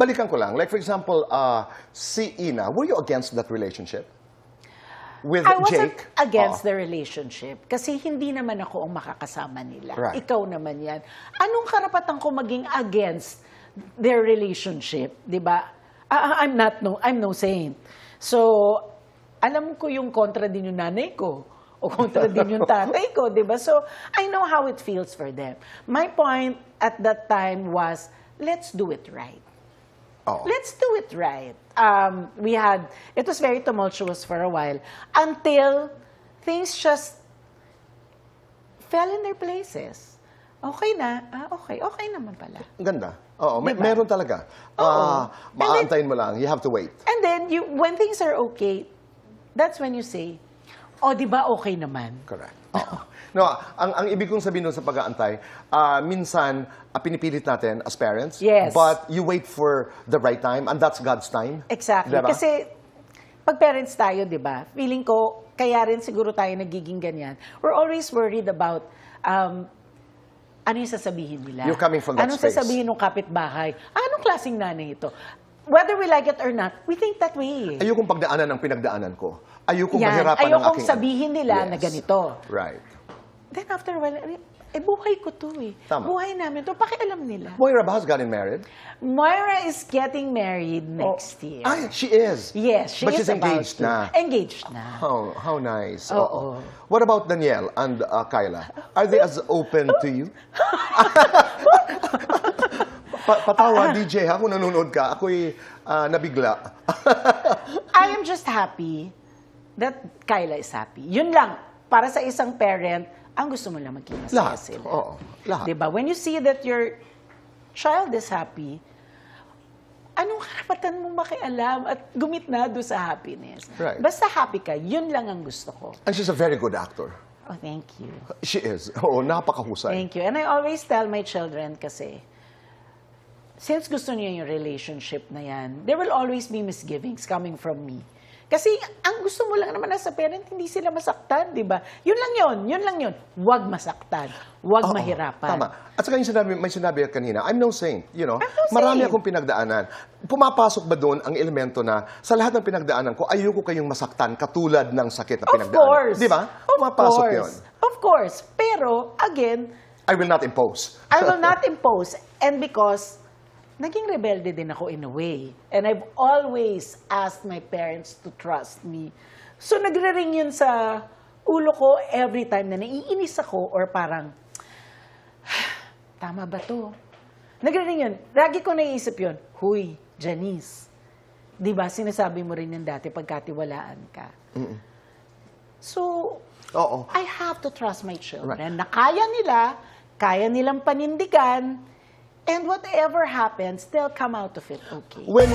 balikan ko lang. Like for example, si Ina, were you against that relationship? With I wasn't Jake? against the relationship kasi hindi naman ako ang makakasama nila. Right. Ikaw naman yan. Anong karapatan ko maging against their relationship? Diba? I'm no saint. So, alam ko yung kontra din yung nanay ko o kontra din yung tatay ko, diba? So, I know how it feels for them. My point at that time was, let's do it right. Let's do it right. It was very tumultuous for a while until things just fell in their places. Okay na. Okay naman pala. Ganda. Oo, Diba? meron talaga. Maaantayin mo lang. You have to wait. And then, when things are okay, that's when you say, oh, di ba okay naman? Correct. Oo. No, ang ibig kong sabihin doon sa pag-aantay, minsan, pinipilit natin as parents, Yes. but you wait for the right time, and that's God's time. Exactly. Diba? Kasi, pag parents tayo, di ba, feeling ko, kaya rin siguro tayo nagiging ganyan. We're always worried about ano yung sasabihin nila. You're coming from that Anong space. sasabihin ng kapitbahay? Anong klaseng nanay ito? Whether we like it or not, we think that way. Ayokong pagdaanan ang pinagdaanan ko. Ayokong Yan. mahirapan ang Ayokong aking... sabihin nila na ganito. Right. Then after a while, buhay ko to eh. Tama. Buhay namin to. Pakialam nila. Moira ba has gotten married? Moira is getting married next year. Ay, she is. Yes, she But is she's engaged about to. na. Engaged na. How nice. Oo. What about Danielle and Kyla? Are they as open to you? Patawa, DJ, ha? Kung nanonood ka, ako'y nabigla. I am just happy that Kyla is happy. Yun lang. Para sa isang parent, ang gusto mo lang maging masaya Lahat. sila. Oo. Lahat. Diba? When you see that your child is happy, anong karapatan mong makialam at gumitna doon sa happiness? Right. Basta happy ka, yun lang ang gusto ko. And she's a very good actor. Oh, thank you. She is. Oo, napakahusay. Thank you. And I always tell my children kasi, since gusto niyo yung relationship na yan, there will always be misgivings coming from me. Kasi ang gusto mo lang naman as a parent, hindi sila masaktan, di ba? Yun lang yun. Huwag masaktan. Huwag Oo, mahirapan. Tama. At saka may sinabi kanina, I'm no saint, you know. I'm no Marami saint. akong pinagdaanan. Pumapasok ba doon ang elemento na sa lahat ng pinagdaanan ko, ayoko kayong masaktan katulad ng sakit na pinagdaanan. Of course. Di ba? Pumapasok yun. Of course. Pero, again, I will not impose. I will not impose. And because, naging rebelde din ako in a way. And I've always asked my parents to trust me. So, nagre-ring yun sa ulo ko every time na naiinis ako or parang, tama ba to? Nagre-ring yun. Lagi ko naiisip yun, huy, Janice, di ba sinasabi mo rin yan dati pagkatiwalaan ka? So, Oo. I have to trust my children Right. na kaya nilang panindigan, and whatever happens, they'll come out of it okay. When